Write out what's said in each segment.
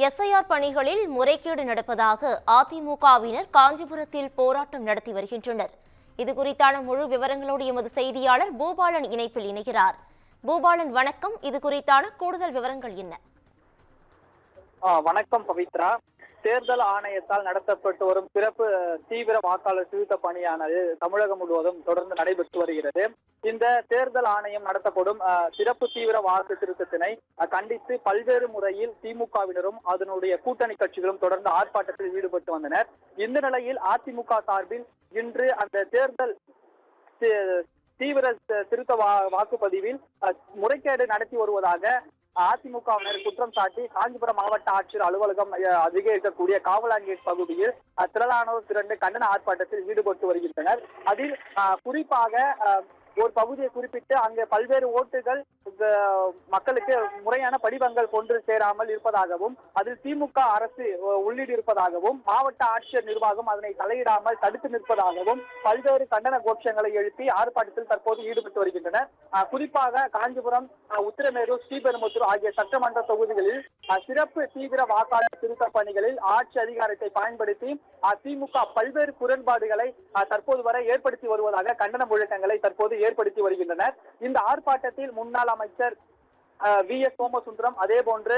SIR பணிகளில் முறைகேடு நடப்பதாக அதிமுகவினர் காஞ்சிபுரத்தில் போராட்டம் நடத்தி வருகின்றனர். இது குறித்தான முழு விவரங்களோடு எமது செய்தியாளர் பூபாலன் இணைப்பில் இணைகிறார். பூபாலன் வணக்கம். இது குறித்தான கூடுதல் விவரங்கள் என்ன? வணக்கம் பவித்ரா. தேர்தல் ஆணையத்தால் நடத்தப்பட்டு வரும் சிறப்பு தீவிர வாக்காளர் திருத்த பணியானது தமிழகம் முழுவதும் தொடர்ந்து நடைபெற்று வருகிறது. இந்த தேர்தல் ஆணையம் நடத்தப்படும் சிறப்பு தீவிர வாக்கு திருத்தத்தினை கண்டித்து பல்வேறு முறையில் திமுகவினரும் அதனுடைய கூட்டணி கட்சிகளும் தொடர்ந்து ஆர்ப்பாட்டத்தில் ஈடுபட்டு வந்தனர். இந்த நிலையில் அதிமுக சார்பில் இன்று அந்த தேர்தல் தீவிர திருத்த வாக்குப்பதிவில் முறைகேடு நடத்தி வருவதாக அதிமுகவினர் குற்றம் சாட்டி காஞ்சிபுரம் மாவட்ட ஆட்சியர் அலுவலகம் அருகே இருக்கக்கூடிய காவலாங்கேட் பகுதியில் திரளானோர் திரண்டு கண்டன ஆர்ப்பாட்டத்தில் ஈடுபட்டு வருகின்றனர். அதில் குறிப்பாக ஒரு பகுதியை குறிப்பிட்டு அங்கு பல்வேறு ஓட்டுகள் மக்களுக்கு முறையான படிவங்கள் கொண்டு சேராமல் இருப்பதாகவும் அதில் திமுக அரசு உள்ளீடு இருப்பதாகவும் மாவட்ட ஆட்சியர் நிர்வாகம் அதனை தலையிடாமல் தடுத்து நிற்பதாகவும் பல்வேறு கண்டன கோஷங்களை எழுப்பி ஆர்ப்பாட்டத்தில் தற்போது ஈடுபட்டு வருகின்றனர். குறிப்பாக காஞ்சிபுரம், உத்திரமேரூர், ஸ்ரீபெரும்புத்தூர் ஆகிய சட்டமன்ற தொகுதிகளில் சிறப்பு தீவிர வாக்காளர் திருத்த பணிகளில் ஆட்சி அதிகாரத்தை பயன்படுத்தி திமுக பல்வேறு குரண்பாடுகளை தற்போது வரை ஏற்படுத்தி வருவதாக கண்டன முழக்கங்களை தற்போது ஏற்படுத்தி வருகின்றனர். இந்த ஆர்ப்பாட்டத்தில் முன்னாள் அமைச்சர் VS சோமசுந்தரம், அதே போன்று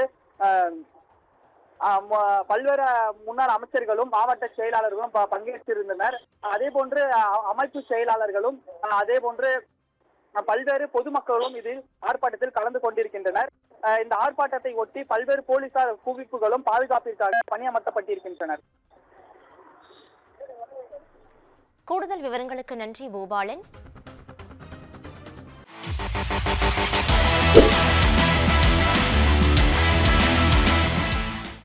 பல்வேறு முன்னாள் அமைச்சர்களும் மாவட்ட செயலாளர்களும் பங்கேற்றிருந்தனர். அதே போன்று அமைப்பு செயலாளர்களும் அதே போன்று பல்வேறு பொதுமக்களும் இதில் ஆர்ப்பாட்டத்தில் கலந்து கொண்டிருக்கின்றனர். இந்த ஆர்ப்பாட்டத்தை ஒட்டி பல்வேறு போலீசார் குவிப்புகளும் பாதுகாப்பிற்காக பணியமர்த்தப்பட்டிருக்கின்றனர். கூடுதல் விவரங்களுக்கு நன்றி பூபாலன்.